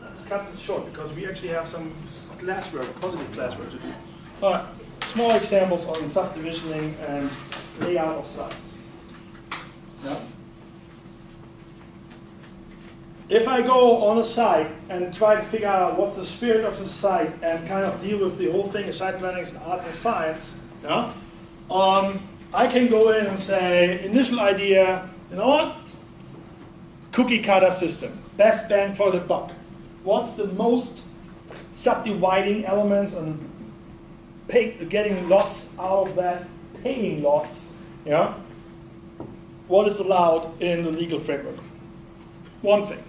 let's cut this short because we actually have some classwork, positive classwork to do. All right, small examples on subdivisioning and layout of sites. Yeah. If I go on a site and try to figure out what's the spirit of the site and kind of deal with the whole thing of site planning and arts and science, yeah, I can go in and say, initial idea, you know what? Cookie cutter system, best bang for the buck. What's the most subdividing elements and getting lots out of that, paying lots, yeah? What is allowed in the legal framework? One thing.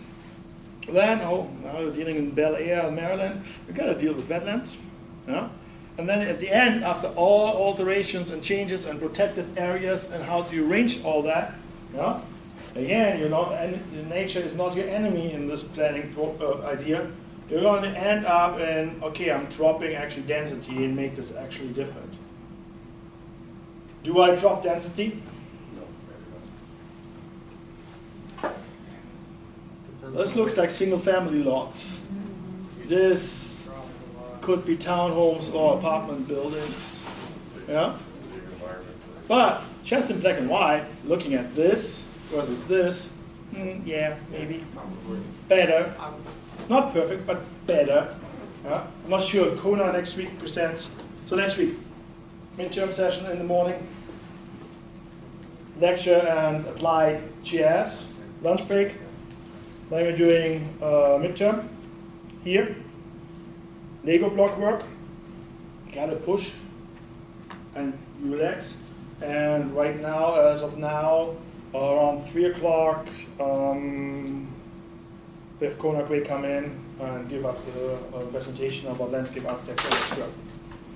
Then, oh, now you're dealing in Bel Air, Maryland, you've got to deal with wetlands. Yeah? And then at the end, after all alterations and changes and protected areas and how do you arrange all that, yeah? Again, you're not, nature is not your enemy in this planning idea. You're going to end up in, okay, I'm dropping actually density and make this actually different. Do I drop density? This looks like single-family lots. This could be townhomes or apartment buildings. Yeah? But just in black and white, looking at this versus this, yeah, maybe better. Not perfect, but better. Yeah? I'm not sure. Kona next week presents. So next week, midterm session in the morning, lecture and applied GIS, lunch break. Then we're doing midterm here, Lego block work, gotta push and relax. And right now, as of now, around 3 o'clock, we have Kona Gray come in and give us a presentation about landscape architecture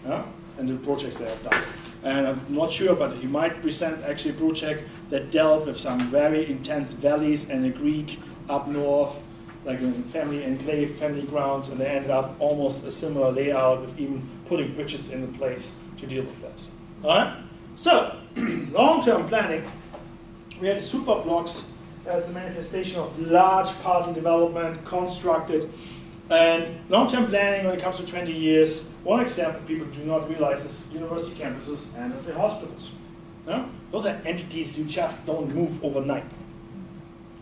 yeah? And the projects they have done. And I'm not sure, but he might present actually a project that dealt with some very intense valleys and a creek up north, like in family enclave, family grounds, and they ended up almost a similar layout with even putting bridges into place to deal with this. All right? So, long-term planning, we had super blocks as a manifestation of large parcel development, constructed, and long-term planning when it comes to 20 years. One example people do not realize is university campuses and let's say hospitals. Yeah? Those are entities you just don't move overnight.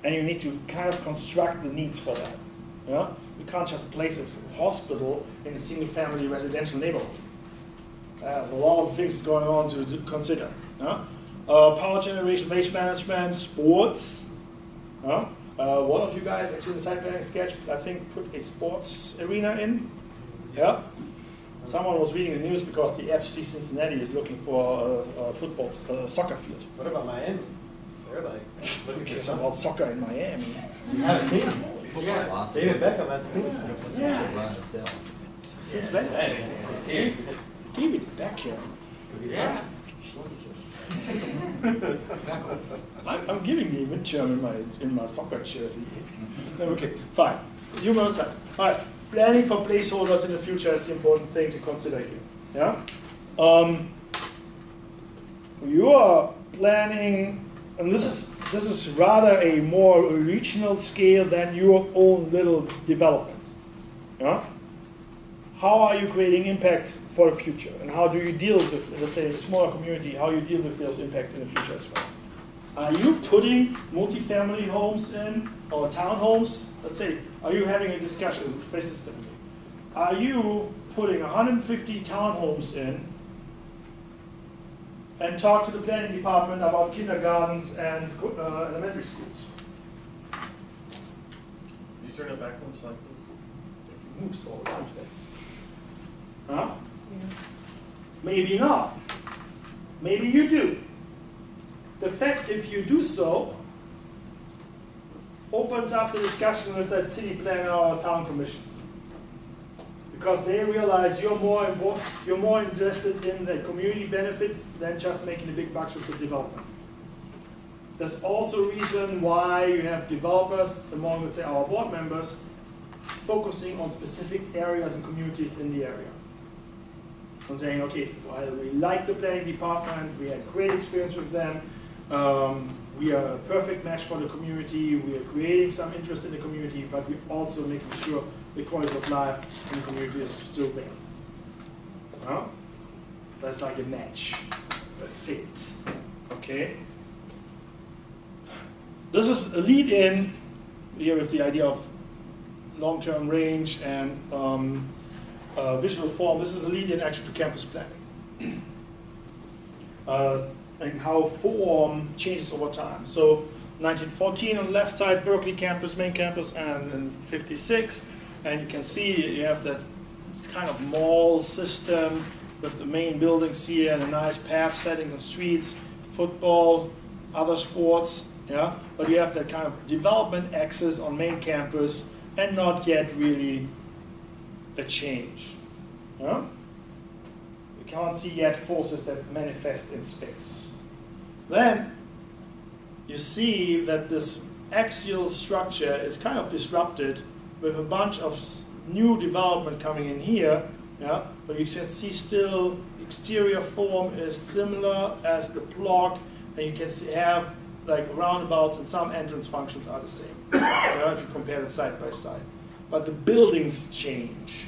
And you need to kind of construct the needs for that. Yeah? You can't just place a hospital in a single-family residential neighborhood. There's a lot of things going on to consider. Yeah? Power generation, waste management, sports. Yeah? One of you guys actually in the site planning sketch, I think, put a sports arena in. Yeah? Someone was reading the news because the FC Cincinnati is looking for a football, soccer field. What about Miami? They're like, Who cares about soccer in Miami? You have a team. Yeah. David Beckham has a team. Yeah. It's bad. David Beckham. Yeah. Jesus. I'm giving the midterm in my soccer jersey. Okay, fine. You will say. All right. Planning for placeholders in the future is the important thing to consider here. Yeah. You are planning. And this is rather a more regional scale than your own little development. Yeah? How are you creating impacts for the future? And how do you deal with, let's say, a smaller community, how you deal with those impacts in the future as well? Are you putting multifamily homes in, or townhomes? Let's say, are you having a discussion with faces differently? Are you putting 150 townhomes in and talk to the planning department about kindergartens and elementary schools? You turn it backwards like this? It moves all around today. Huh? Yeah. Maybe not. Maybe you do. The fact if you do so opens up the discussion with that city planner or town commission. Because they realize you're more interested in the community benefit than just making the big bucks with the development. There's also a reason why you have developers among, let's say, our board members focusing on specific areas and communities in the area. And saying, okay, well, we like the planning department, we had great experience with them, we are a perfect match for the community, we are creating some interest in the community, but we're also making sure the quality of life in the community is still there. Well, that's like a match, a fit, okay? This is a lead-in here with the idea of long-term range and visual form. This is a lead-in actually to campus planning. And how form changes over time. So 1914 on the left side, Berkeley campus, main campus, and in 56, and you can see you have that kind of mall system with the main buildings here and a nice path setting and streets, football, other sports, yeah. But you have that kind of development axis on main campus, and not yet really a change. Yeah? We can't see yet forces that manifest in space. Then you see that this axial structure is kind of disrupted with a bunch of new development coming in here, yeah? But you can see still exterior form is similar as the block, and you can see have like roundabouts and some entrance functions are the same, yeah, if you compare it side by side. But the buildings change.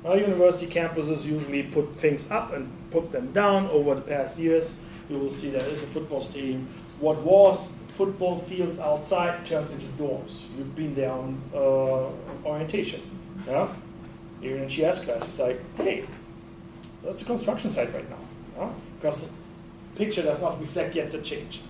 Well, university campuses usually put things up and put them down over the past years. You will see there is a football stadium. What was football fields outside turns into dorms. You've been there on orientation. Yeah? Even in GS class, it's like, hey, that's a construction site right now. Yeah? Because the picture does not reflect yet the change.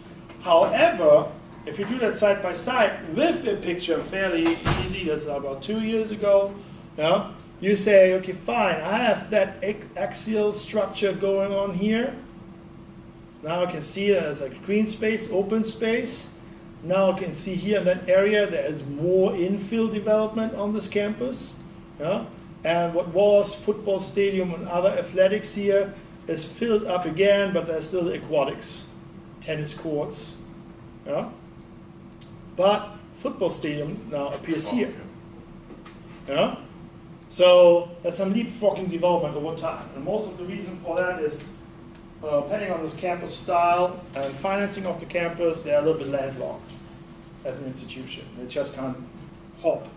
However, if you do that side by side with a picture fairly easy, that's about 2 years ago, yeah? You say, okay, fine, I have that axial structure going on here. Now I can see there's like green space, open space. Now I can see here in that area there is more infill development on this campus. Yeah? And what was football stadium and other athletics here is filled up again, but there's still the aquatics, tennis courts. Yeah? But football stadium now appears here. Yeah? So there's some leapfrogging development over time. And most of the reason for that is depending on the campus style and financing of the campus, they're a little bit landlocked as an institution. They just can't hop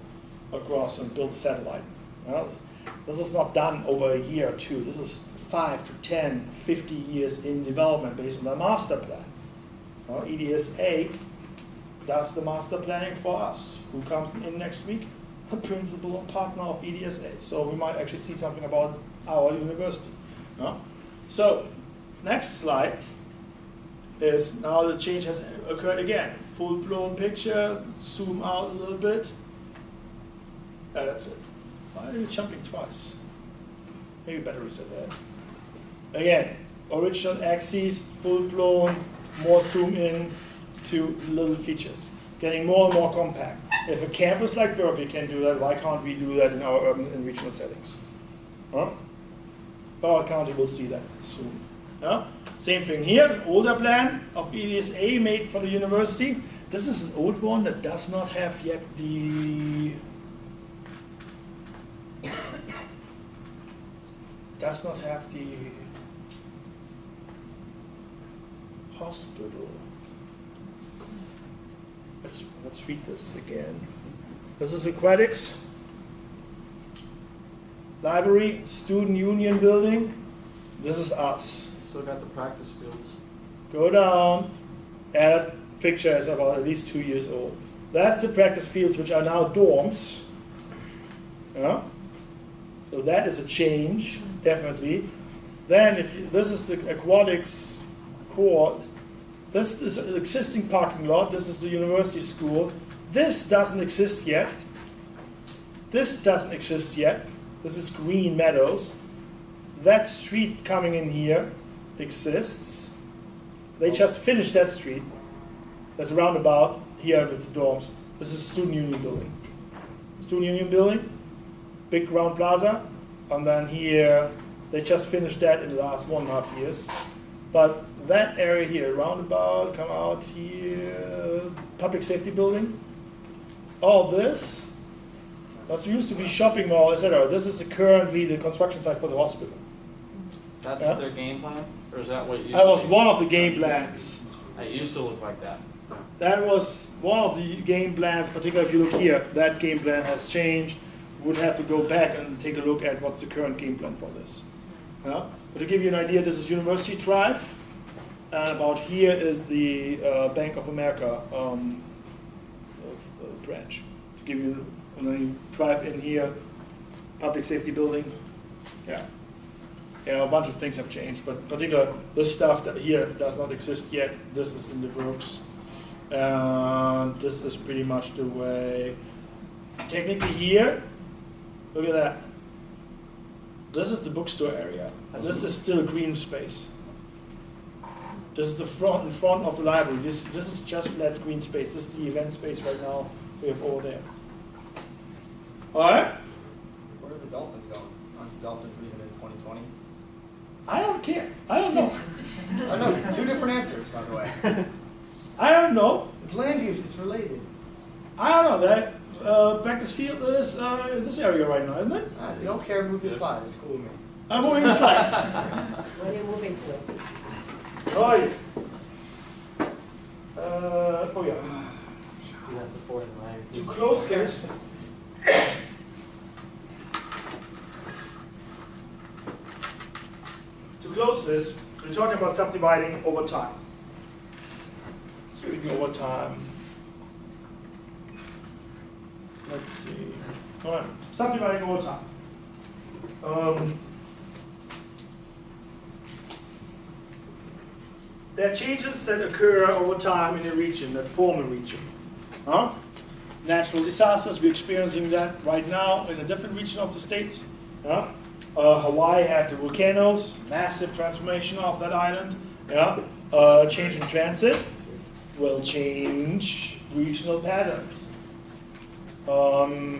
across and build a satellite. Well, this is not done over a year or two. This is 5 to 10, 50 years in development based on the master plan. EDSA does the master planning for us. Who comes in next week? A principal and partner of EDSA. So we might actually see something about our university. So, next slide is now the change has occurred again. Full-blown picture, zoom out a little bit. Yeah, that's it. Why are you jumping twice? Maybe better reset that. Again, original axis, full-blown, more zoom in to little features. Getting more and more compact. If a campus like Berkeley can do that, why can't we do that in our urban and regional settings? Broward County will see that soon. Yeah? Same thing here, an older plan of EDSA made for the university. This is an old one that does not have yet the hospital. Let's read this again. This is aquatics, library, student union building. This is us. Still got the practice fields. Go down. That picture is about at least 2 years old. That's the practice fields, which are now dorms. Yeah? So that is a change, definitely. Then, if this is the aquatics core, this is an existing parking lot. This is the university school. This doesn't exist yet. This doesn't exist yet. This is Green Meadows. That street coming in here exists. They just finished that street. There's a roundabout here with the dorms. This is Student Union Building. Student Union Building, big round plaza, and then here, they just finished that in the last 1.5 years. But that area here, roundabout, come out here, public safety building, all this, that used to be shopping mall, etc. This is currently the construction site for the hospital. That's their game plan? Or is that what you That was one of the game plans. It used to look like that. That was one of the game plans, particularly if you look here, that game plan has changed. We would have to go back and take a look at what's the current game plan for this. Yeah? But to give you an idea, this is University Drive, and about here is the Bank of America branch. To give you, and then you drive in here, public safety building. Yeah. Yeah, a bunch of things have changed, but particularly this stuff that here does not exist yet. This is in the works. And this is pretty much the way. Technically here, look at that. This is the bookstore area. And this is still green space. This is the front, in front of the library. This is just flat green space. This is the event space right now we have over there. All right? Where are the Dolphins going? Aren't the Dolphins leaving in 2020? I don't care. I don't know. Oh no, two different answers, by the way. I don't know. It's land use, it's related. I don't know. That practice field is in this area right now, isn't it? If you don't care, move your slide. It's cool with me. I'm moving the slide. What are you moving to? Right. Oh yeah. That's supporting To close this. To close this, we're talking about subdividing over time. Speaking over time. Let's see. All right, subdividing over time. There are changes that occur over time in a region, that form a region. Natural disasters, we're experiencing that right now in a different region of the States. Hawaii had the volcanoes, massive transformation of that island. Change in transit will change regional patterns. Former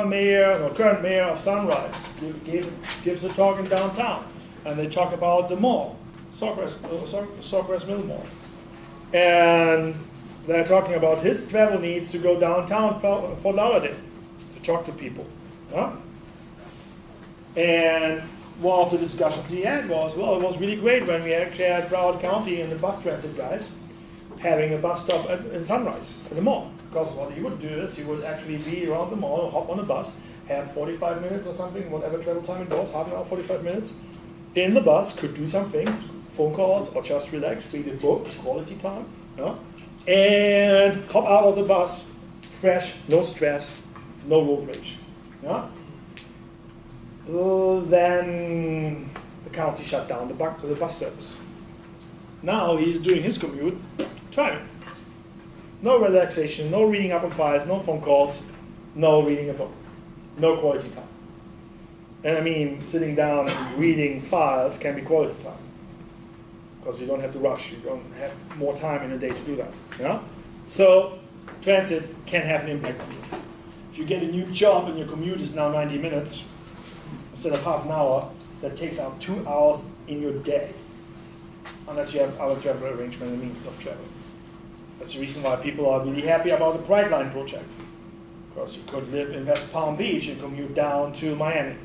mayor, or current mayor of Sunrise gives a talk in downtown, and they talk about the mall, Sawgrass Mill Mall. And they're talking about his travel needs to go downtown for Lauderdale to talk to people. And one of the discussions he had was, well, it was really great when we actually had Broward County and the bus transit guys having a bus stop in Sunrise, at the mall. Because what he would do is he would actually be around the mall, hop on a bus, have 45 minutes or something, whatever travel time it was, half an hour, 45 minutes, in the bus, could do some things, phone calls, or just relax, read a book, quality time, and hop out of the bus, fresh, no stress, no road rage. Then the county shut down the bus service. Now he's doing his commute, driving. No relaxation, no reading up on files, no phone calls, no reading a book, no quality time. And I mean, sitting down and reading files can be quality time, because you don't have to rush, you don't have more time in a day to do that. So transit can have an impact on you. If you get a new job and your commute is now 90 minutes, instead of half an hour, that takes out 2 hours in your day, unless you have other travel arrangement and means of travel. That's the reason why people are really happy about the Brightline project. Because you could live in West Palm Beach and commute down to Miami,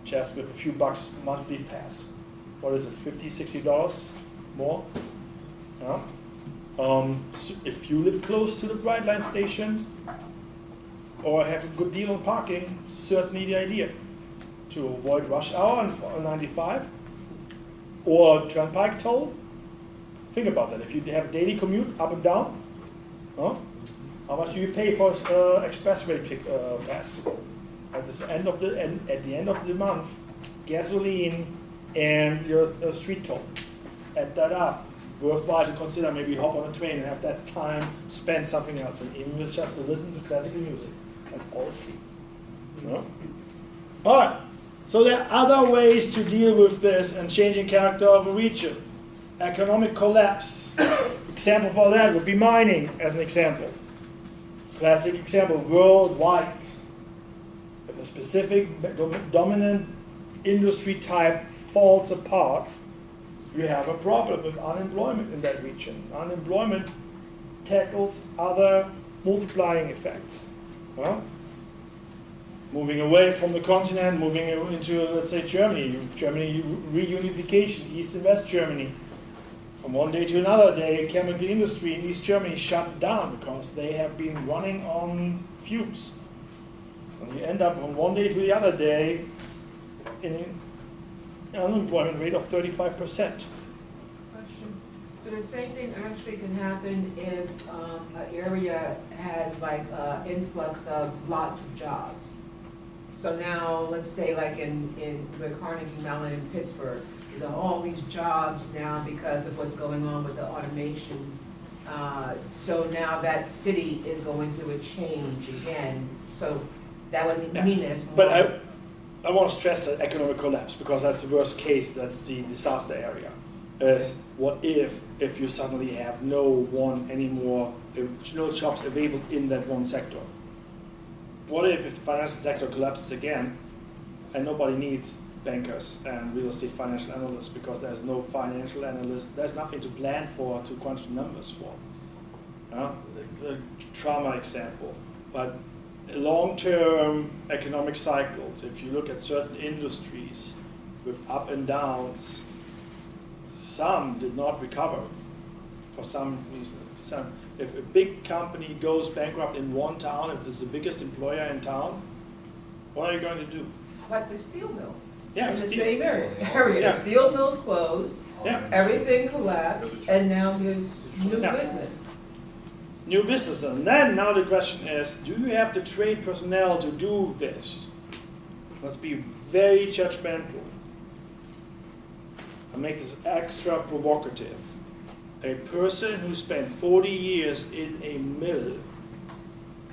just with a few bucks monthly pass. What is it, $50, $60 more? So if you live close to the Brightline station, or have a good deal on parking, certainly the idea. To avoid rush hour on 95, or turnpike toll. Think about that. If you have a daily commute up and down, how much do you pay for expressway pass? At the end of the month, gasoline and your street toll. Add that up. Worthwhile to consider maybe hop on a train and have that time spend something else, and even just to listen to classical music and fall asleep. All right. So there are other ways to deal with this and changing character of a region. Economic collapse. Example for that would be mining, as an example. Classic example, worldwide. If a specific dominant industry type falls apart, you have a problem with unemployment in that region. Unemployment tackles other multiplying effects. Moving away from the continent, moving into, let's say, Germany. Germany reunification, East and West Germany. From one day to another day, chemical industry in East Germany shut down because they have been running on fumes. And you end up from one day to the other day in an unemployment rate of 35%. Question. So the same thing actually can happen if an area has like influx of lots of jobs. So now, let's say like in the Carnegie Mellon in Pittsburgh, there's all these jobs now because of what's going on with the automation. So now that city is going through a change again. So that would mean there's more. But I want to stress that economic collapse, because that's the worst case, that's the disaster area. Is what if you suddenly have no jobs available in that one sector? What if the financial sector collapses again and nobody needs bankers and real estate financial analysts because there's no financial analyst, there's nothing to plan for, to crunch the numbers for. The trauma example. But long-term economic cycles, if you look at certain industries with up and downs, some did not recover for some reason. If a big company goes bankrupt in one town, if it's the biggest employer in town, what are you going to do? Like the steel mills. Yeah, in the steel. same area. Yeah. The steel mills closed, Yeah. everything collapsed, and now there's new Yeah. business. New business. And then now the question is, do you have the trained personnel to do this? Let's be very judgmental. I make this extra provocative. A person who spent 40 years in a mill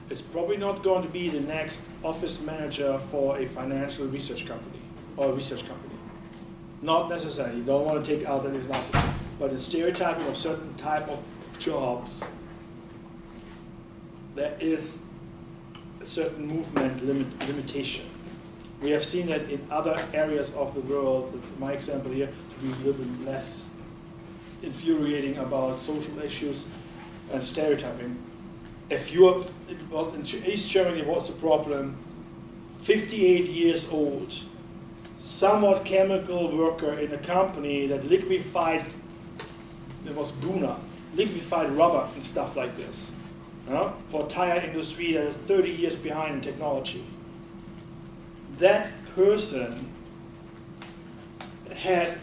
is probably not going to be the next office manager for a financial research company or a research company. Not necessarily. You don't want to take out that it's not, but the stereotyping of certain type of jobs, there is a certain movement limitation. We have seen that in other areas of the world, my example here, to be a little bit less infuriating about social issues and stereotyping. If you it was in East Germany, what's the problem? 58 years old, somewhat chemical worker in a company that liquefied, it was Bruna, liquefied rubber and stuff like this. For a tire industry that is 30 years behind in technology. That person had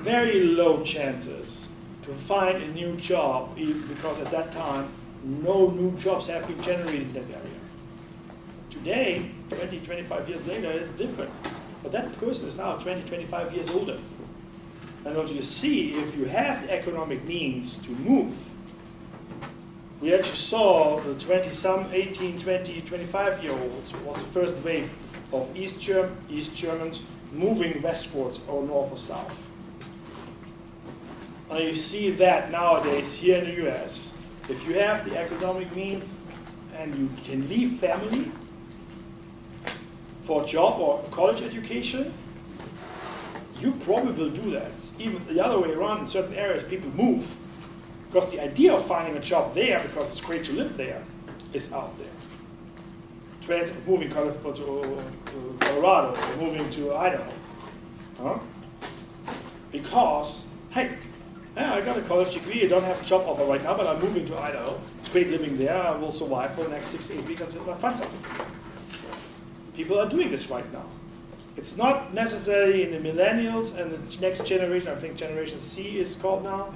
very low chances to find a new job because at that time no new jobs have been generated in that area. Today, 20, 25 years later, it's different. But that person is now 20, 25 years older. And what you see, if you have the economic means to move, we actually saw the 20-some, 18, 20, 25-year-olds was the first wave of East Germans moving westwards or north or south. And you see that nowadays here in the US. If you have the economic means and you can leave family for a job or college education, you probably will do that. Even the other way around, in certain areas people move because the idea of finding a job there, because it's great to live there, is out there. Moving to Colorado or moving to Idaho. Because, hey, I got a college degree, I don't have a job offer right now, but I'm moving to Idaho. It's great living there, I will survive for the next 6 to 8 weeks until I find something. People are doing this right now. It's not necessarily in the millennials and the next generation, I think Generation C is called now.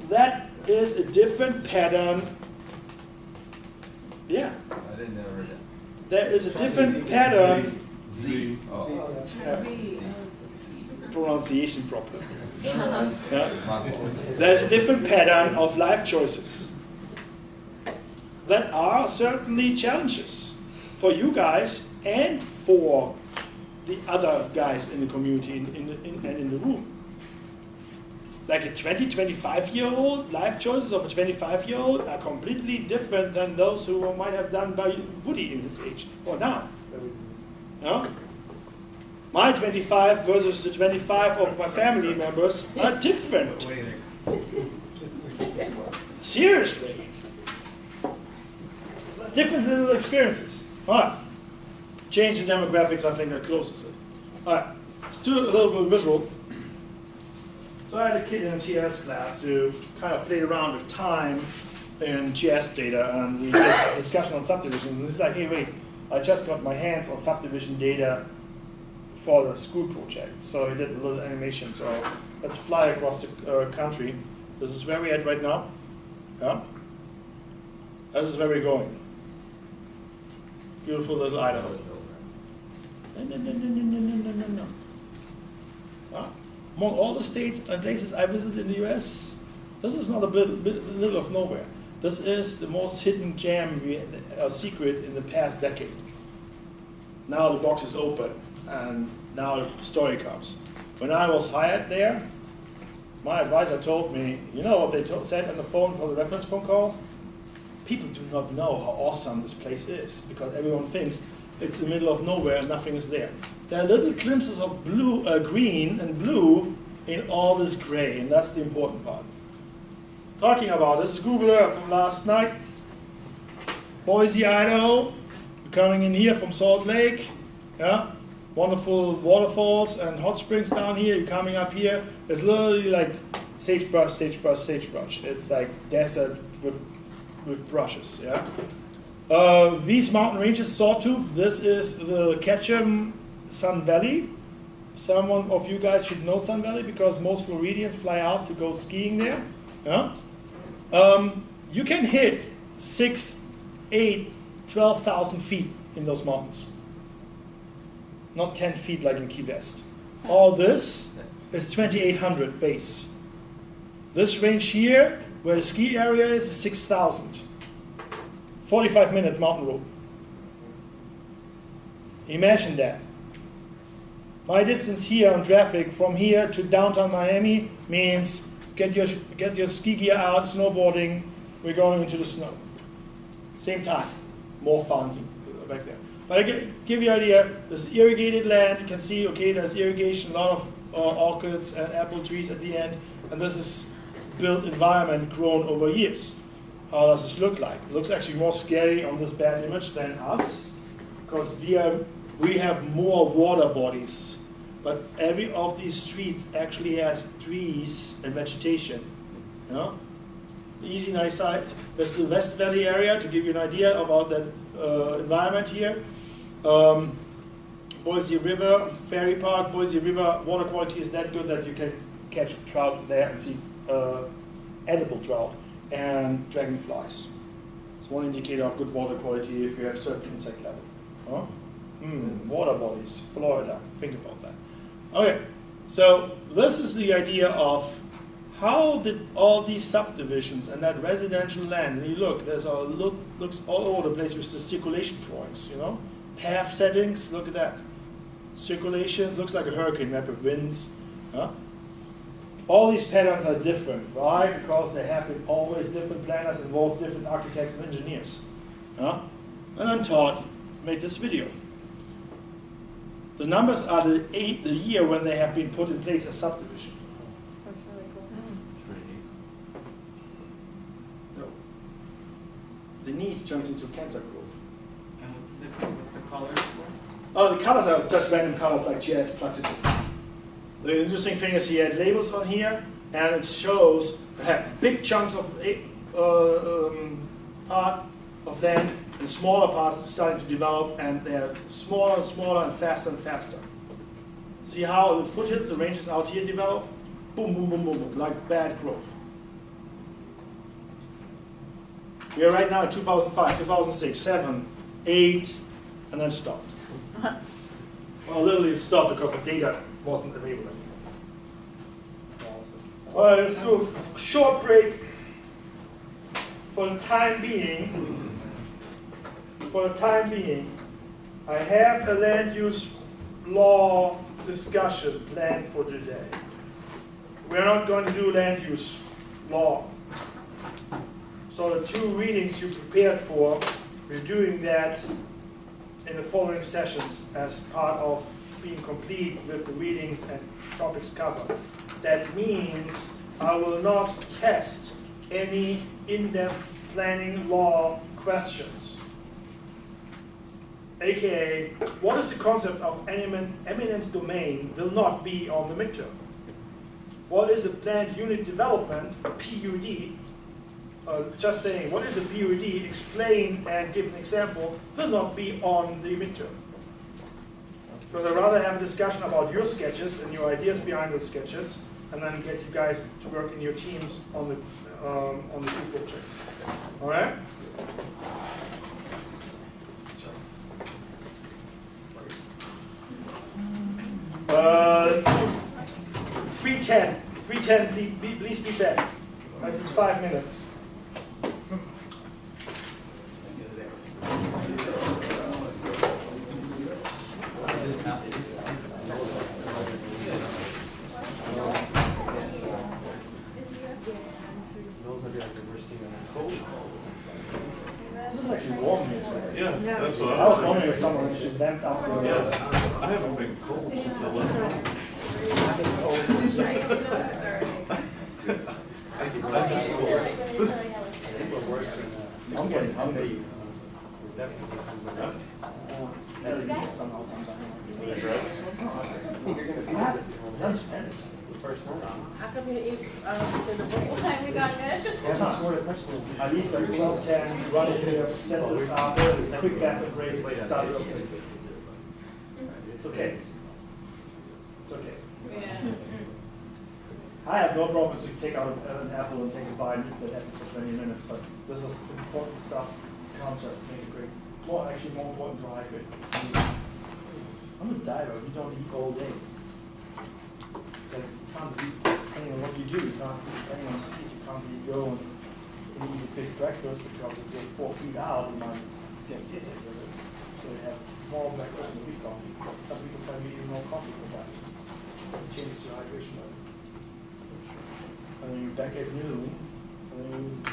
That is a different pattern. Yeah. I didn't know that. There is a different pattern. Z. Oh. Pronunciation problem. Yeah. It's my fault. There's a different pattern of life choices that are certainly challenges for you guys and for the other guys in the community and in the room. Like a 20, 25-year-old, life choices of a 25-year-old are completely different than those who might have done by Woody in his age or now. My 25 versus the 25 of my family members are different. Seriously. Different little experiences. All right. Change in demographics, I think that closes it. All right. Let's do a little bit visual. So I had a kid in a GIS class who kind of played around with time in GIS data, and we had a discussion on subdivisions. And it's like, hey, wait, I just got my hands on subdivision data for the school project. So he did a little animation. So let's fly across the country. This is where we're at right now. Yeah. This is where we're going. Beautiful little Idaho. No. Among all the states and places I visited in the US, this is not a little of nowhere. This is the most hidden gem, secret in the past decade. Now the box is open, and now the story comes. When I was hired there, my advisor told me, you know what they said on the phone for the reference phone call? People do not know how awesome this place is, because everyone thinks it's in the middle of nowhere and nothing is there. There are little glimpses of blue, green and blue in all this gray, and that's the important part. Talking about this, Google Earth from last night. Boise, Idaho, coming in here from Salt Lake. Yeah, wonderful waterfalls and hot springs down here. You're coming up here. It's literally like sagebrush, sagebrush, sagebrush. It's like desert with brushes. Yeah. These mountain ranges, Sawtooth. This is the Ketchum Sun Valley. Someone of you guys should know Sun Valley because most Floridians fly out to go skiing there. Yeah? You can hit 6, 8, 12,000 feet in those mountains. Not 10 feet like in Key West. All this is 2,800 base. This range here, where the ski area is 6,000. 45 minutes mountain road. Imagine that. My distance here on traffic from here to downtown Miami means get your ski gear out, snowboarding, we're going into the snow. Same time, more fun back there. But I give you an idea, this irrigated land, you can see, okay, there's irrigation, a lot of orchids and apple trees at the end, and this is built environment grown over years. How does this look like? It looks actually more scary on this bad image than us, because we have more water bodies. But every of these streets actually has trees and vegetation. You know? Easy, nice sites. There's the West Valley area to give you an idea about that environment here. Boise River, Ferry Park, Boise River, water quality is that good that you can catch trout there and see edible trout and dragonflies. It's one indicator of good water quality if you have certain insect level. Huh? Water bodies, Florida, think about that. Okay, so this is the idea of how did all these subdivisions and that residential land, and you look, there's looks all over the place with the circulation drawings, you know? Path settings, look at that. Circulations, looks like a hurricane map with winds. Huh? All these patterns are different. Why? Because there have been always different planners involved, different architects and engineers. Huh? And I'm taught, made this video. The numbers are the year when they have been put in place as subdivision. That's really cool. No. The need turns into cancer growth. And what's the colors for? Oh, the colors are just random colors like GIS plugs it in. The interesting thing is he had labels on here, and it shows big chunks of part of land, and smaller parts starting to develop, and they're smaller and smaller and faster. See how the foothills, the ranges out here develop? Boom, boom, boom, boom, boom, like bad growth. We are right now in 2005, 2006, 7, 8, and then stopped. Well, literally it stopped because the data wasn't available anymore. All right, let's do a short break. For the time being, I have a land use law discussion planned for today. We're not going to do land use law. So the 2 readings you prepared for, we're doing that in the following sessions as part of being complete with the readings and topics covered. That means I will not test any in-depth planning law questions. AKA, what is the concept of eminent domain will not be on the midterm. what is a planned unit development, a PUD, just saying what is a PUD, explain and give an example, will not be on the midterm. Because I'd rather have a discussion about your sketches and your ideas behind those sketches, and then get you guys to work in your teams on the two projects. All right? Let's do 3:10. 3:10, please be back. This is 5 minutes. This is actually warm here today. Yeah, that's what I was wondering if someone should vent up there. Yeah, I haven't been cold since I left. I'm just cold. I'm getting hungry. Lunch medicine. How come you eat, in the bowl? What time we got good? I leave like 12:10, run in here, set this up, quick bathroom break, start it up. It's okay. It's okay. Yeah. I have no problem to take out an apple and take a bite and eat that apple for 20 minutes, but this is important stuff. Can't just make it quick. More important to hydrate. I'm a diver. We don't eat all day. Like, you can't eat, depending on what you do, you can't eat, depending on the seat, you can't eat, go and eat a big breakfast because if you're 4 feet out, you might get seasick with it. So you have small breakfast and a big coffee. Some people tell you no coffee for that. It changes your hydration level. And then you're back at noon, and then you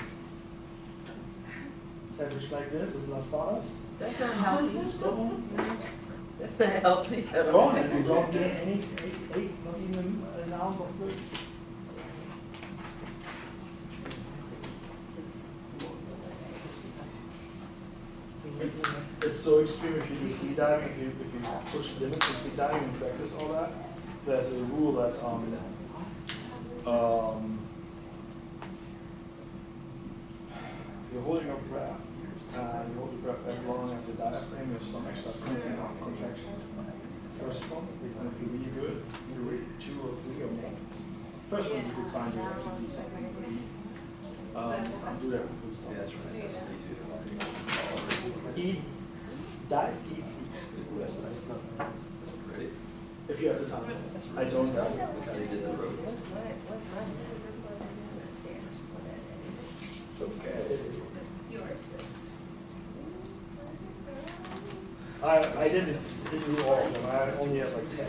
sandwich like this is Las Faras. That's not healthy. That's not healthy. Go on, and you don't gain any, not even an ounce of weight. It's so extreme if you do free diving, if you push limits in free diving and practice all that. There's a rule that's you're holding your breath, you hold your breath as long as your diaphragm, your stomach starts making contractions. First one, if you feel really good, you rate 2 or 3 or more. First one, you could find you actually do something for you. Do that with food stuff. Yeah, that's right. That's me too. Eat, diet, eat, sleep. That's nice. That's pretty. If you have the time. I don't know. Look how they did the roads. Okay. Yours. I didn't do all of them. I only have like 10.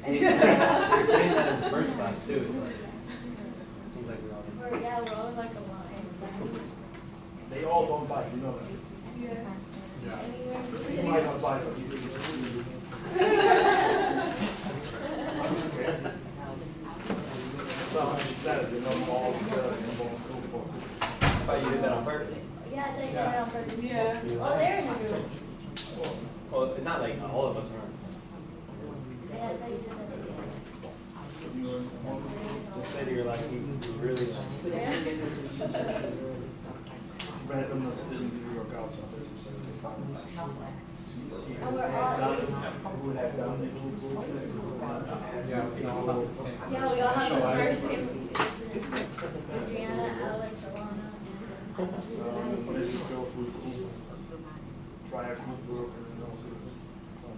You're saying that in the first class too. It's like, it seems like we're all just. Yeah, we're all like a line. They all don't bite, you know that. Yeah. You might not bite, but you do. So how you said it, you know, all together and won't go for. Oh, you did that on purpose? Yeah, they got it on purpose. Yeah. Oh, they're in the room. Well, not like all of us weren't. So say you're like, you really. Randomness didn't work out, so this is Yeah, we all have the first name. Adriana, Alex, Alana. This is go through try a group work and also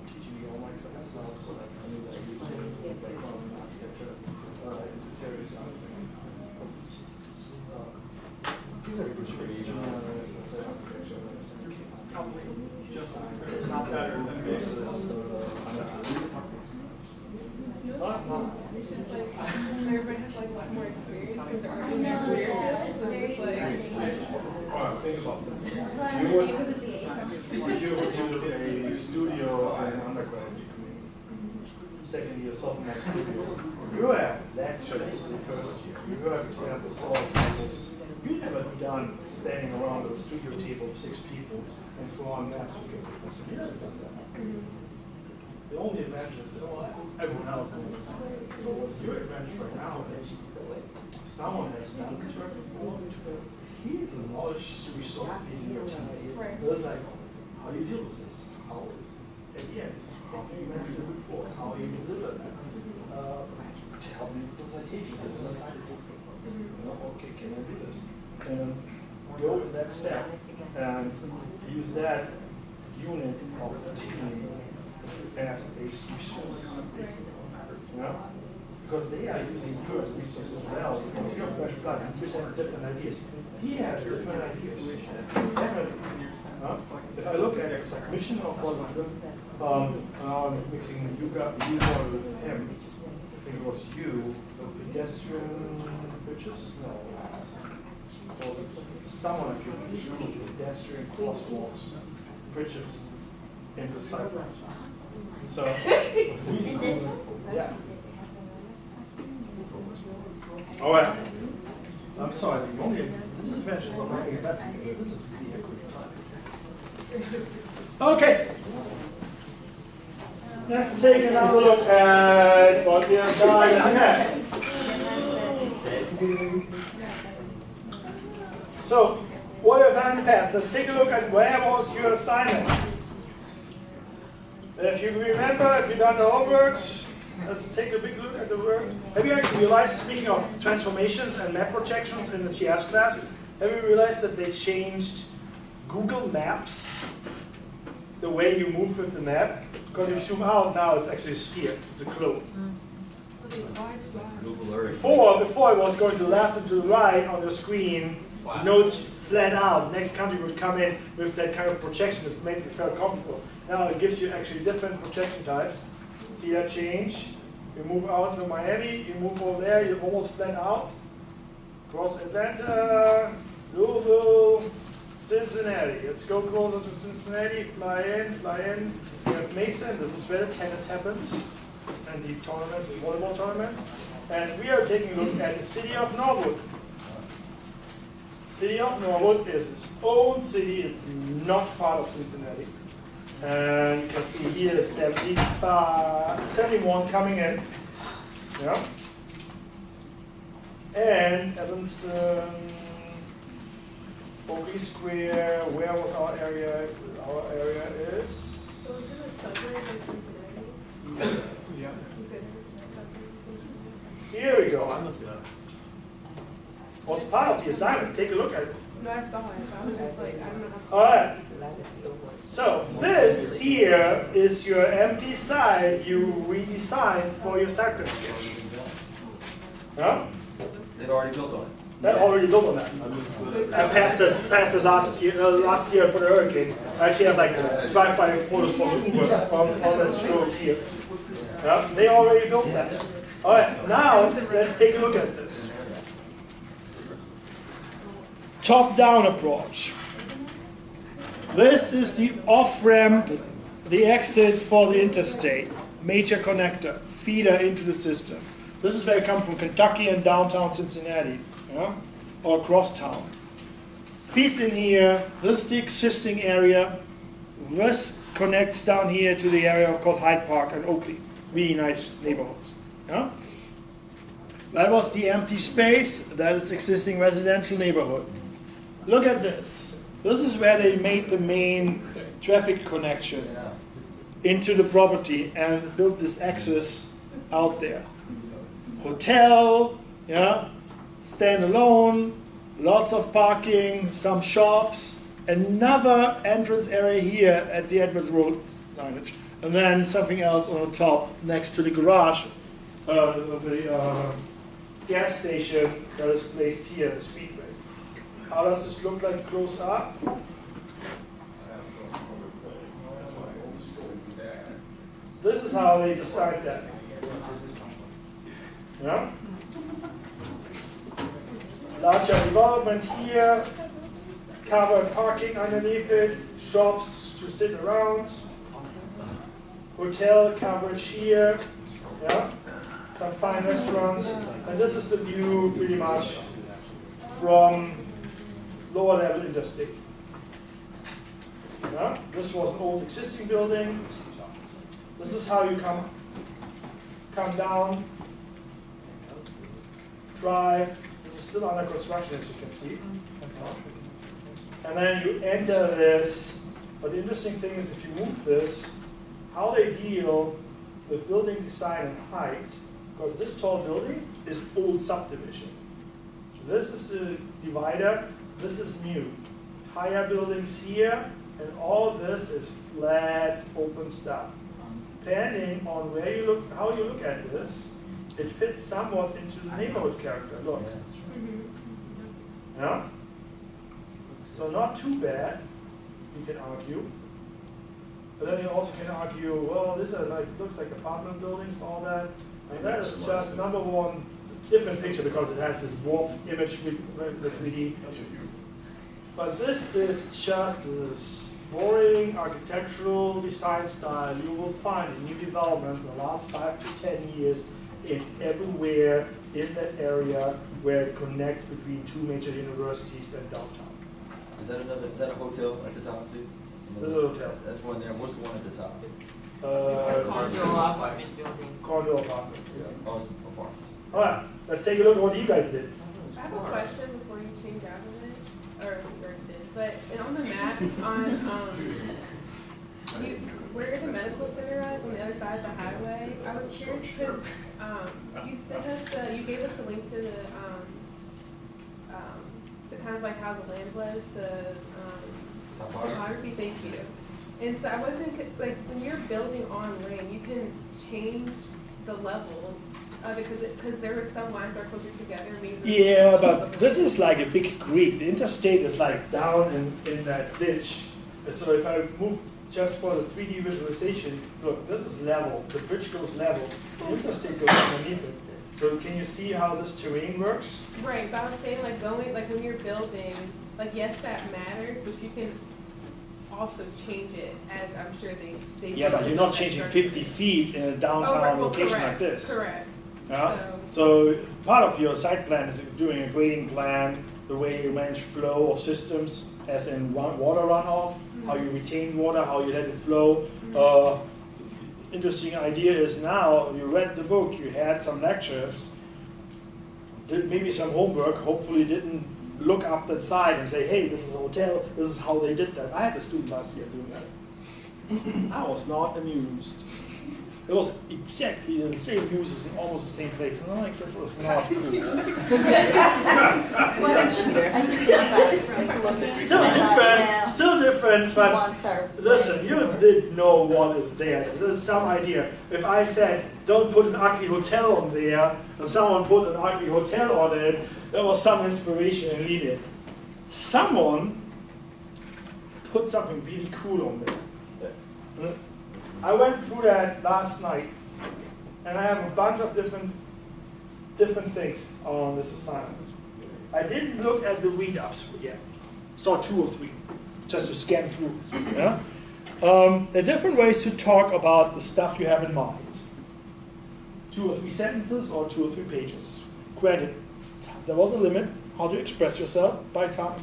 teaching me all my classes now, so that I knew that I used background in architecture, interior design. Just it's not better than basis. It's just like everybody has like a lot more experience because they're already in No, their career. yeah, So it's it's just very like Alright, think about that. That's why I'm the neighborhood liaison. You would do a studio and undergrad degree, second year sophomore studio. You have lectures in the first year. You have examples, solve examples. You never done standing around at a studio table with 6 people and drawing maps together. You never done that. The only advantage is everyone else knows. So what's your advantage right now is someone has done this work before. He is a knowledge resource piece in your team. Right. It's like, how do you deal with this? How is at the end? How do you manage the report? How do you deliver that? Tell me the citation. There's an assignment. Okay, can I do this? And go in that step and use that unit of the team as a resource. Yeah? Because they are using your resources as well, because you're fresh blood, you present different ideas. He has different ideas. If I look at a submission of what I'm mixing you with him, I think it was you, pedestrian bridges? No. Or someone like you, pedestrian crosswalks, bridges into sidewalks. So, In this one? yeah. All right. I'm sorry, the only disadvantage of having that, this is really a quick time. Okay. Let's take another look at what we have done in the past. So, what we have done in the past, let's take a look at where was your assignment. If you remember, if you've done the homework, let's take a big look at the work. Have you actually realized, speaking of transformations and map projections in the GS class, have you realized that they changed Google Maps, the way you move with the map? Because you zoom out now, it's actually a sphere, it's a globe. Google Earth. Before it was going to the left and to the right on the screen, no flat out. Next country would come in with that kind of projection that made you feel comfortable. Now it gives you actually different projection types. See that change? You move out to Miami, you move over there, you're almost flat out. Cross Atlanta, Louisville, Cincinnati. Let's go closer to Cincinnati, fly in. We have Mason, this is where the tennis happens, and the tournaments, the volleyball tournaments. And we are taking a look at the city of Norwood. City of Norwood is its own city, it's not part of Cincinnati. And you can see here 71 coming in. Yeah. And Evanston, Oakley Square, where was our area? Our area is. So is it a suburb of Cincinnati? Yeah. Considered a suburb of Cincinnati? Here we go. I looked it up. Was part of the assignment. Take a look at it. No, I saw it, but I was just like, I don't know how. All right. So this here is your empty site you redesigned for your cycling sketch. Yeah? They'd already built on it. That already built on that. I passed it last year for the hurricane. I actually have like drive-by photos from Uber on that show here. Yeah? They already built that. All right, now let's take a look at this. Top-down approach. This is the off-ramp, the exit for the interstate, major connector, feeder into the system. This is where you come from Kentucky and downtown Cincinnati, yeah? Or across town. Feeds in here, this is the existing area. This connects down here to the area called Hyde Park and Oakley. really nice neighborhoods. Yeah? That was the empty space. That is existing residential neighborhood. Look at this. This is where they made the main traffic connection into the property and built this access out there. Hotel, yeah, standalone, lots of parking, some shops, another entrance area here at the Edwards Road signage, and then something else on the top next to the garage, the gas station that is placed here, the Speedway. How does this look like close up? This is how they decide that. Yeah? Larger development here, covered parking underneath it, shops to sit around, hotel coverage here, yeah? Some fine restaurants, and this is the view pretty much from lower level interstate. Yeah? This was an old existing building. This is how you come down, drive. This is still under construction, as you can see. And then you enter this. But the interesting thing is, if you move this, how they deal with building design and height, because this tall building is old subdivision. So this is the divider. This is new. Higher buildings here, and all this is flat, open stuff. Depending on where you look, how you look at this, it fits somewhat into the neighborhood character. Look. Yeah? So not too bad, you can argue. But then you also can argue, well, this is like, looks like apartment buildings and all that. And that is just number one different picture because it has this warped image with 3D. But this is just this boring architectural design style you will find in new developments in the last 5 to 10 years in everywhere in that area where it connects between two major universities and downtown. Is that a hotel at the top too? There's a hotel. That's one there. What's the one at the top? Condo apartment building. Condo apartments, yeah. Oh, it's apartments. All right, let's take a look at what you guys did. I have a question before you change out of it, or did. But on the map, where the medical center is on the other side of the highway, I was curious because you sent us you gave us the link to the to kind of like how the land was, the topography. Thank you. And so I wasn't like when you're building on land, you can change the levels of it because there are some lines that are closer together. Yeah, but this is like a big creek. The interstate is like down in that ditch. And so if I move just for the 3D visualization, look, this is level. The bridge goes level. The interstate goes underneath it. So can you see how this terrain works? Right, but I was saying like when you're building, like yes, that matters, but you can also change it as I'm sure they Yeah, but you're not changing 50 feet in a downtown location correct, like this. Correct. Yeah? So part of your site plan is doing a grading plan, the way you manage flow of systems, as in water runoff, how you retain water, how you let it flow. Interesting idea is now you read the book, you had some lectures, did maybe some homework, hopefully didn't look up that side and say, hey, this is a hotel, this is how they did that. I had a student last year doing that. I was not amused. It was exactly the same uses in almost the same place. And I'm like, this is not cool. Still different, but listen, you did know what is there. There's some idea. If I said, don't put an ugly hotel on there, and someone put an ugly hotel on it, there was some inspiration needed. Someone put something really cool on there. I went through that last night, and I have a bunch of different things on this assignment. I didn't look at the read-ups yet. Saw 2 or 3, just to scan through. Yeah? There are different ways to talk about the stuff you have in mind. 2 or 3 sentences or 2 or 3 pages. Granted, there was a limit how to express yourself by time.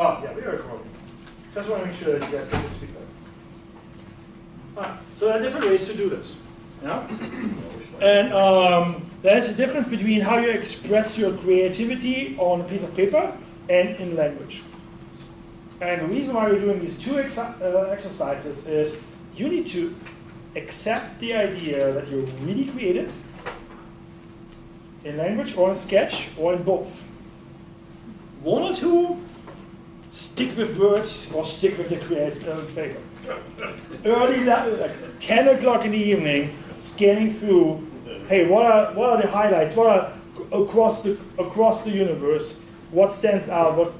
Oh, yeah, we are recording. Just want to make sure that you guys get this feedback. So there are different ways to do this. Yeah? And there's a difference between how you express your creativity on a piece of paper and in language. And the reason why we're doing these two exercises is you need to accept the idea that you're really creative in language or in sketch or in both. One or two, stick with words or stick with the creative paper. Early, like 10 o'clock in the evening, scanning through, hey, what are the highlights? What are across the universe? What stands out? What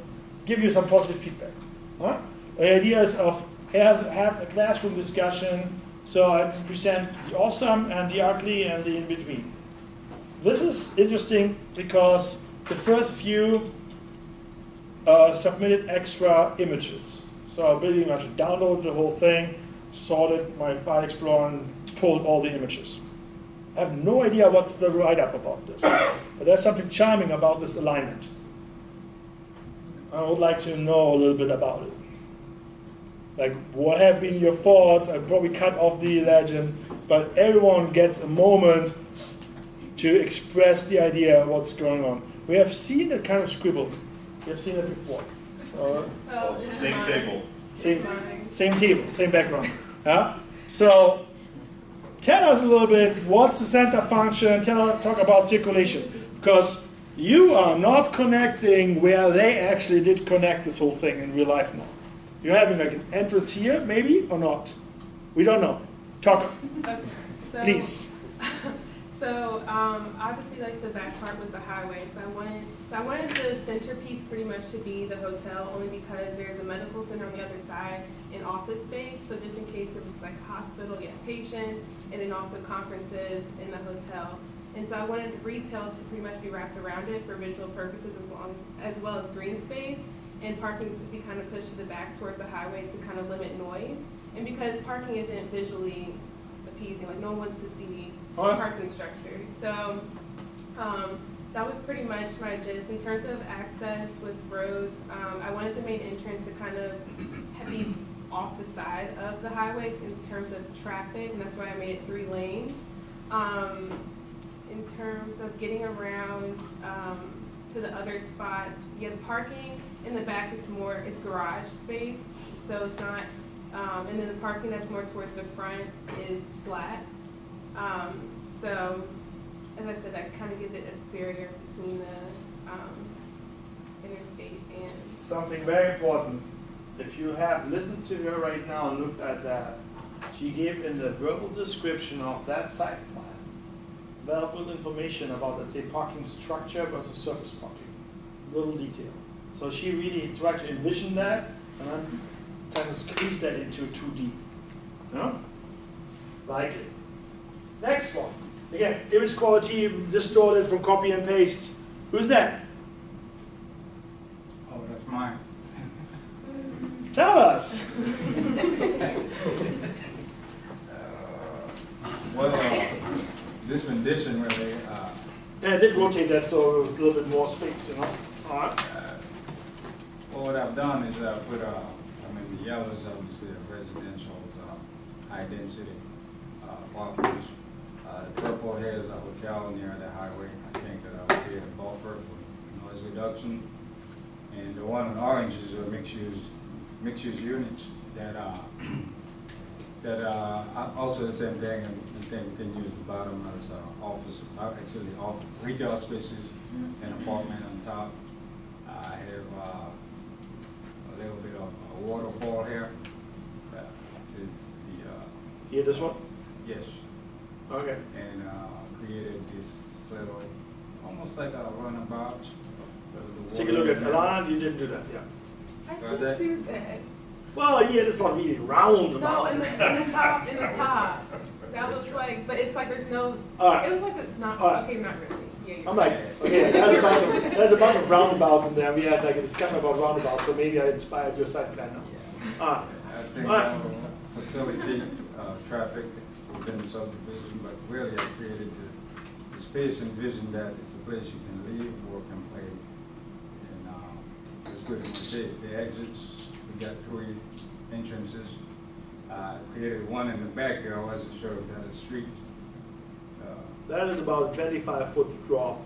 give you some positive feedback? Huh? The idea is of have a classroom discussion, so I present the awesome and the ugly and the in-between. This is interesting because the first few submitted extra images. So I pretty much downloaded the whole thing, sorted my file explorer and pulled all the images. I have no idea what's the write-up about this, but there's something charming about this alignment. I would like to know a little bit about it. Like, what have been your thoughts? I probably cut off the legend, but everyone gets a moment to express the idea of what's going on. We have seen that kind of scribble. We have seen it before. It's the same table. Same table, same background. Yeah? So, tell us a little bit, what's the center function? Talk about circulation. Because you are not connecting where they actually did connect this whole thing in real life now. You're having like an entrance here, maybe, or not? We don't know. Talk. Okay, so, Please. So obviously, like the back part was the highway. So I wanted the centerpiece pretty much to be the hotel, only because there's a medical center on the other side and office space. So just in case it was like a hospital, you have patients, and then also conferences in the hotel. And so I wanted retail to pretty much be wrapped around it for visual purposes as well as green space, and parking to be kind of pushed to the back towards the highway to kind of limit noise. And because parking isn't visually appeasing, like no one wants to see parking structures. So that was pretty much my gist. In terms of access with roads, I wanted the main entrance to kind of be off the side of the highways in terms of traffic, and that's why I made it 3 lanes. In terms of getting around to the other spots, yeah, the parking in the back is more, it's garage space, so it's not, and then the parking that's more towards the front is flat. So, as I said, that kind of gives it a barrier between the interstate and... Something very important. If you have listened to her right now and looked at that, she gave in the verbal description of that site plan valuable information about, let's say, parking structure versus surface parking. Little detail. So she really tried to envision that and then trying to squeeze that into 2D. No? Like it. Next one. Again, image quality distorted from copy and paste. Who's that? Oh, that's mine. Tell us. This rendition really. Yeah, I did rotate that so it was a little bit more space, you know. All right. Well, what I've done is I put, the yellow is obviously a residential, high density apartments. The purple here is a hotel near the highway. I think that I would create a buffer for noise reduction. And the one in orange is a mixed-use units that also the same thing. And think we can use the bottom as office, actually retail spaces, and apartment on top. I have a little bit of a waterfall here. Here, this one? Yes. Okay. And created this little, almost like a runabout. Let's take a look at Alana. You didn't do that, yeah. I did do that. Well, yeah, it's not really round. No, in the top. That was like, but it's like there's no, right. It was like a, not, right. Okay, not really. Yeah, I'm like, okay, there's a bunch of roundabouts in there. We had like a discussion about roundabouts, so maybe I inspired your site plan now. I think that will facilitate traffic within the subdivision, but really I created the space and vision that it's a place you can live, work, and play. And this pretty much it. The exits, we got 3 entrances. Created one in the back here. I wasn't sure if that was street. That is about a 25-foot drop.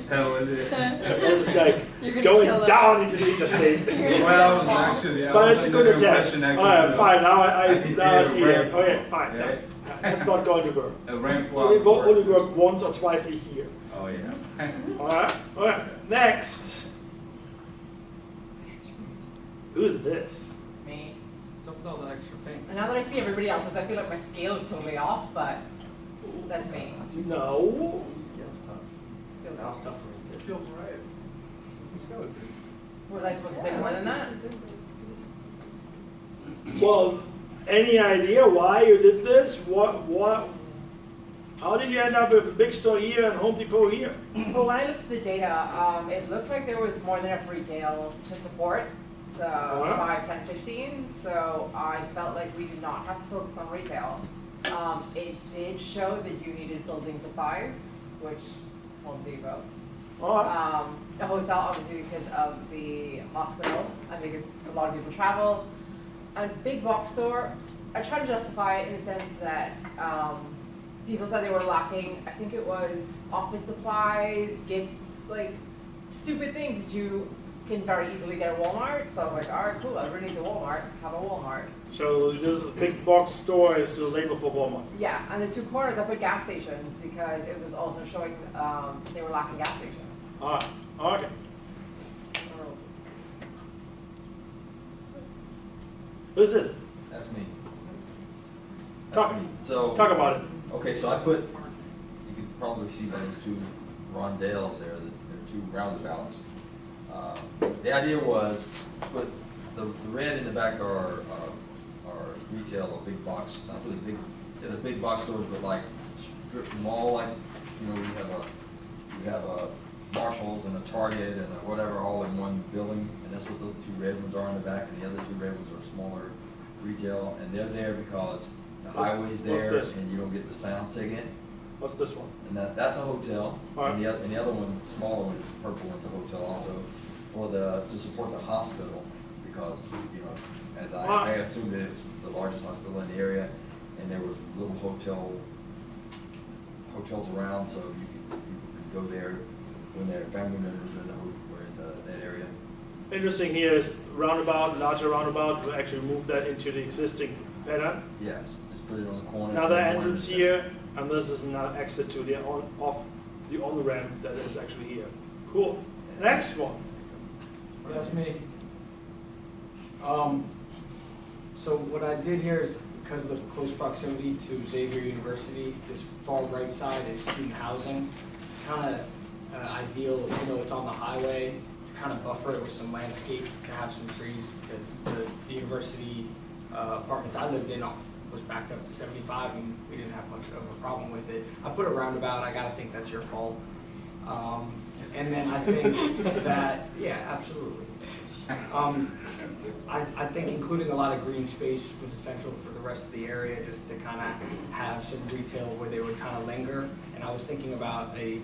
Hell with it. It's like going down into the interstate. Well, I was actually. But it's a good attempt. All Alright, fine. Now I I see could hear it. a ramp. Okay, fine. Yeah. That's not going to work. A ramp Only walk. work once or twice a year. Oh yeah. Alright, next. Who's this? Me. It's up with all the extra thing. And now that I see everybody else's, I feel like my scale is totally off, but that's me. No. That was tough for me too. It feels right. Was I supposed to say more than that? Well, any idea why you did this? How did you end up with a big store here and Home Depot here? Well, when I looked at the data, it looked like there was more than enough retail to support the 5, 10, 15. So I felt like we did not have to focus on retail. It did show that you needed building supplies, which Home Depot. The hotel, obviously, because of the hospital, and because a lot of people travel. A big box store, I try to justify it in the sense that people said they were lacking, I think it was office supplies, gifts, like stupid things that you can very easily get at Walmart. So I was like, all right, cool, everybody needs a Walmart, have a Walmart. So this big box store is the label for Walmart. Yeah, and the 2 corners I put gas stations because it was also showing they were lacking gas stations. Alright, okay. Who's this? That's me. Talk- That's me. So, Talk about it. okay, so I put, you could probably see by those 2 rondelles there, that they're 2 roundabouts. The idea was to put the red in the back are retail or big box, not really big, the big box stores, but like strip mall, like, you know, you have a Marshalls and a Target and a whatever all in one building, and that's what the 2 red ones are in the back, and the other 2 red ones are smaller retail, and they're there because the highway's there this? and you don't get the sound taken. What's this one? And that's a hotel, Alright. and the other one, smaller one, is purple one's a hotel also, to support the hospital, because, you know, as I assumed that it's the largest hospital in the area, and there was little hotels around, so you could go there when their family members were in that area. Interesting here is roundabout, larger roundabout, to actually move that into the existing pattern. Yes, just put it on the corner. Another entrance here, and this is another exit to the on-ramp that is actually here. Cool. Next one. That's me. So what I did here is, because of the close proximity to Xavier University, this far right side is student housing. It's kind of ideal, you know, it's on the highway, to kind of buffer it with some landscape, to have some trees, because the university apartments I lived in was backed up to 75, and we didn't have much of a problem with it. I put a roundabout. I gotta think that's your fault. And then I think that, yeah, absolutely. I think including a lot of green space was essential for the rest of the area, just to kind of have some retail where they would kind of linger. And I was thinking about a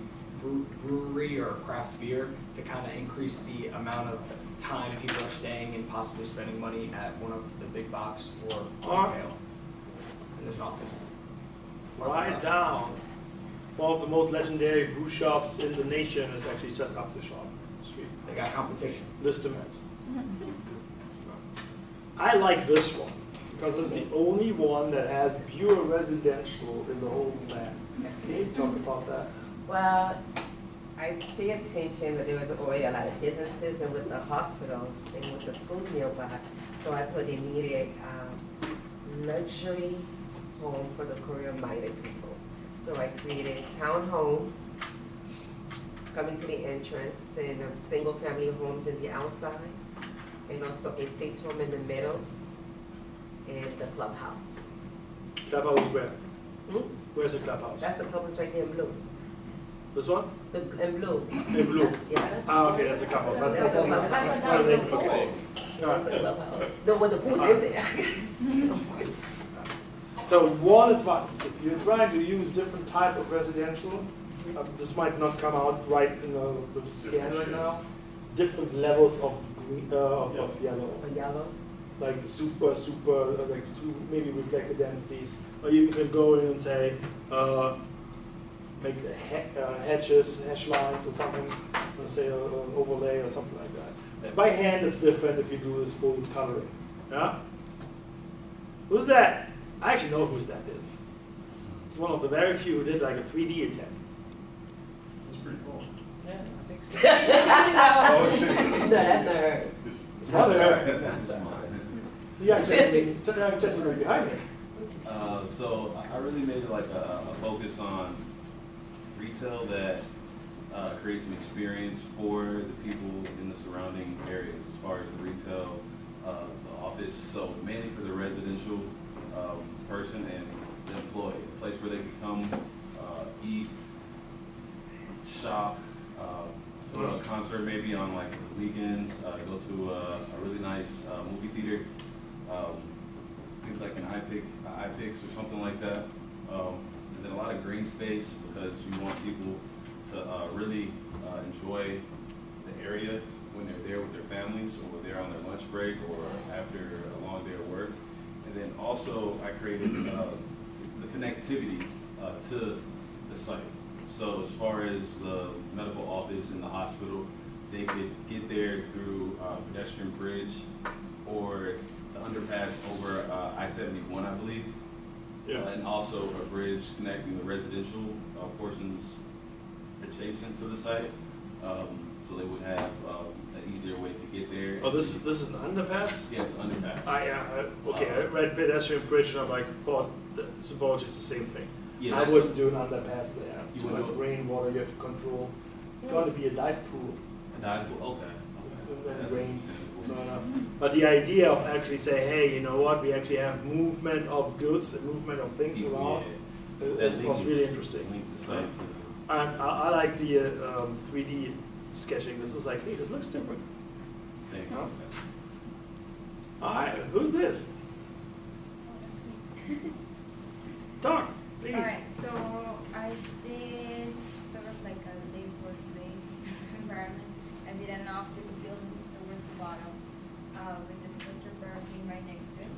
brewery or craft beer to kind of increase the amount of time people are staying and possibly spending money at one of the big box for retail. And there's nothing. Right down. One of the most legendary brew shops in the nation is actually just up the street. They got competition. Listermans. I like this one because it's the only one that has pure residential in the whole land. Can you talk about that? Well, I pay attention that there was already a lot of businesses, and with the hospitals and with the schools nearby, so I thought they needed luxury home for the career-minded people. So I created townhomes coming to the entrance, and single-family homes in the outsides, and also estates home in the middle, and the clubhouse. Clubhouse where? Hmm? Where's the clubhouse? That's the clubhouse right there in blue. This one? In blue. In blue. Yeah. Okay, that's a clubhouse. That's a clubhouse. Okay. That's a clubhouse. With the pool's in there. So one advice, if you're trying to use different types of residential, this might not come out right in the scan right now. Different levels of green, of yellow. A yellow. Like super, like maybe reflected densities. Or you can go in and say, make hedges, hash lines or something, or say an overlay or something like that. By hand it's different if you do this full coloring. Yeah? Who's that? I actually know whose that is. It's one of the very few who did like a 3D attempt. That's pretty cool. Yeah, I think so. Oh, shit. No, that's not her. It's not her. That's mine. Yeah, gentleman right behind me. So I really made it like a focus on retail that creates an experience for the people in the surrounding areas as far as the retail, the office, so mainly for the residential person and the employee, a place where they can come eat, shop, go to a concert maybe on like the weekends, go to a really nice movie theater, things like an iPix or something like that. And then a lot of green space because you want people to really enjoy the area when they're there with their families or they're on their lunch break or after a long day of work. And then also I created the connectivity to the site. So as far as the medical office and the hospital, they could get there through pedestrian bridge or the underpass over I-71, I believe. Yeah. And also a bridge connecting the residential portions adjacent to the site. So they would have an easier way to get there. Oh, this is an underpass? Yeah, it's an underpass. Okay, I read pedestrian bridge and I thought that supposedly it's the same thing. Yeah, I wouldn't do an underpass there. It's You too wouldn't much do it? rainwater you have to control. It's going to be a dive pool. And I, okay. When it That's rains. understandable. So, but the idea of actually say, hey, you know what, we actually have movement of goods and movement of things around, That it was linkage, really interesting. link the site to And I like the 3D sketching. This is like, hey, this looks different. the thing. Huh? Alright, who's this? Talk, please. Alright, so I did sort of like a labor play environment. I did an office building towards the bottom with the structure parking right next to it.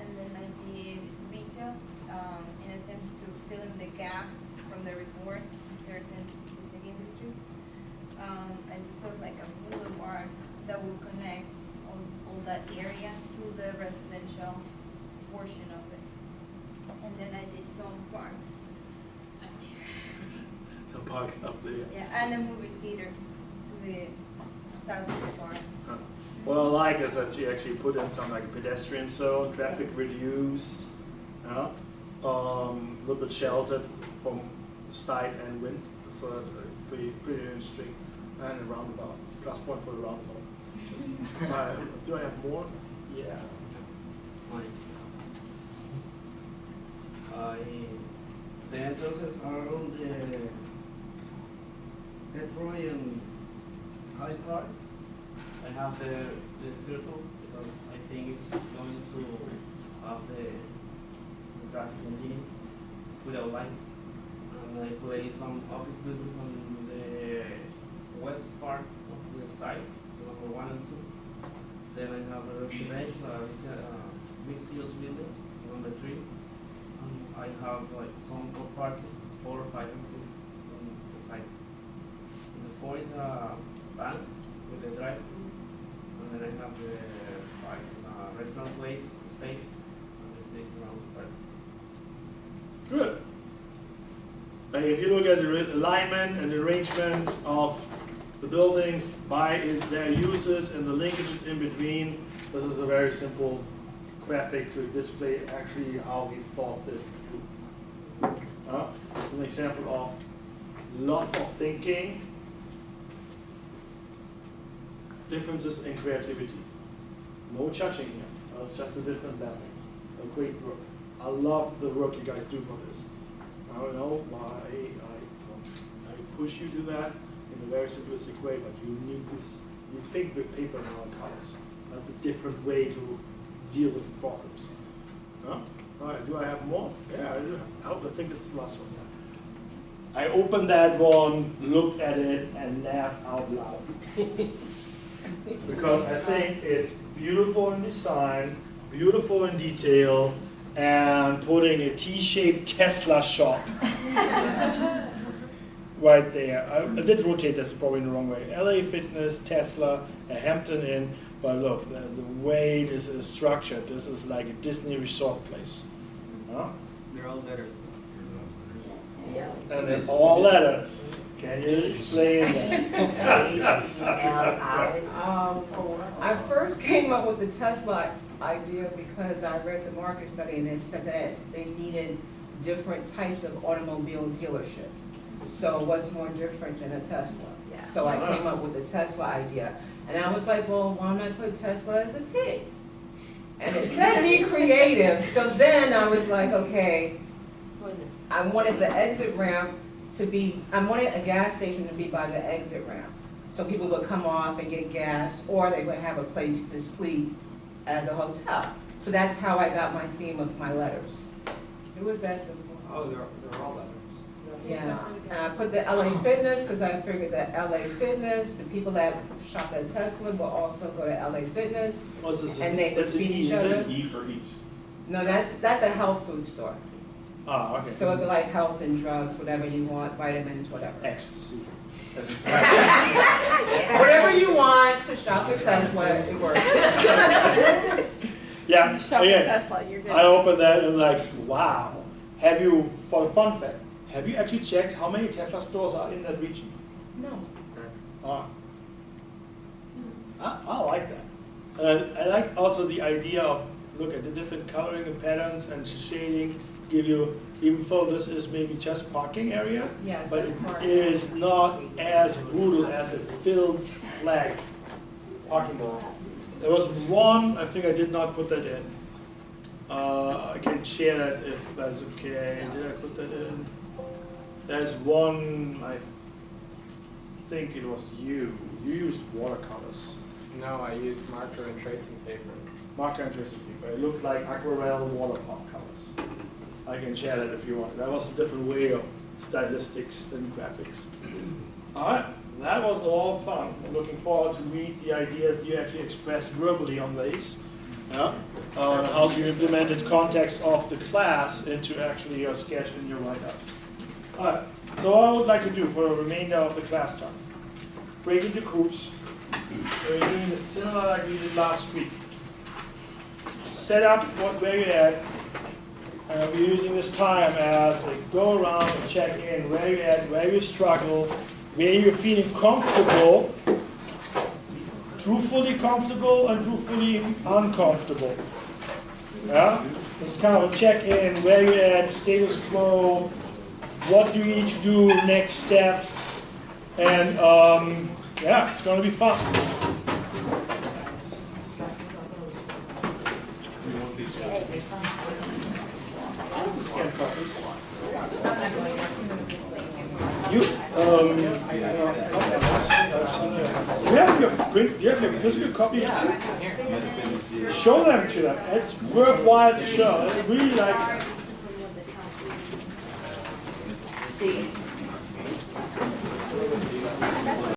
And then I did retail in attempt to fill in the gaps from the report in certain specific industries. And sort of like a boulevard that will connect all that area to the residential portion of it. And then I did some parks up there. The park's up there. Yeah, and a movie theater to the south of the park. What I like is that you actually put in some like pedestrian zone, traffic reduced, a little bit sheltered from sight and wind. So that's pretty interesting. And a roundabout, plus point for the roundabout. Do I have more? Yeah. The entrances are on the Roy and High Park. I have the circle because I think it's going to have the traffic continue without light. And I place some office buildings on the west part of the site, number 1 and 2. Then I have a residential mixed-use building, number 3. I have like some parcels, 4, 5, and 6 on the site. And the 4 is a bank with a drive-through, and then I have the 5 restaurant place space, and the 6 around the park. Good. And if you look at the alignment and arrangement of the buildings by their uses and the linkages in between, this is a very simple graphic to display actually how we thought this through. It's an example of lots of thinking, differences in creativity. No judging here. It's just a different level. A great work. I love the work you guys do for this. I don't know why I push you to that in a very simplistic way, but you need this. You think with paper and not colors. That's a different way to deal with problems. All right, do I have more? Yeah, I do. I think this is the last one. I opened that one, looked at it, and laughed out loud. Because I think it's beautiful in design, beautiful in detail, and putting a T-shaped Tesla shop right there. I did rotate this probably in the wrong way. LA Fitness, Tesla, a Hampton Inn. But look, the way this is structured, this is like a Disney resort place. Huh? They're all letters. Yeah. And they're all letters. Can you explain that? H-E-L-I. I first came up with the Tesla idea because I read the market study and it said that they needed different types of automobile dealerships. So what's more different than a Tesla? Yeah. So I came up with the Tesla idea. And I was like, well, why don't I put Tesla as a T? And it said be creative. So then I was like, okay, I wanted the exit ramp to be, I wanted a gas station to be by the exit ramps. So people would come off and get gas, or they would have a place to sleep as a hotel. So that's how I got my theme of my letters. It was that simple. Oh, they're all letters. Yeah, and I put the LA Fitness because I figured that LA Fitness, the people that shop at Tesla will also go to LA Fitness. What's this? And they That's an feed E, each is it? other. E for eat. No, that's a health food store. Ah, okay. So it'd be like health and drugs, whatever you want, vitamins, whatever. Ecstasy. Whatever you want to shop at Tesla, it works. Yeah, You shop again, at Tesla, you're good. I opened that and like, wow. Have you, for the fun fact, have you actually checked how many Tesla stores are in that region? No. Ah. I like that. I like also the idea of, look at the different coloring and patterns and shading, give you, even though this is maybe just parking area, Yes, but that's it part. is not as brutal as a filled flag parking lot. There was one, I think I did not put that in. I can share that if that's okay. Did I put that in? There's one, I think it was you. You used watercolors. No, I used marker and tracing paper. Marker and tracing paper. It looked like aquarelle watercolors. I can share that if you want. That was a different way of stylistics and graphics. All right, that was all fun. I'm looking forward to read the ideas you actually expressed verbally on these. Yeah? On how you implemented context of the class into actually your sketch and your write-ups. All right, so what I would like to do for the remainder of the class time, break into groups. We're doing the similar like we did last week. Set up where you're at. We're using this time as a go around and check in where you're at, where you struggle, where you're feeling comfortable, truthfully comfortable and truthfully uncomfortable. Yeah? It's kind of a check in where you're at, status quo, what do you need to do, next steps, and yeah, it's going to be fun. You have your print, you have your physical copy? Show them to them. It's worthwhile to show. It's really like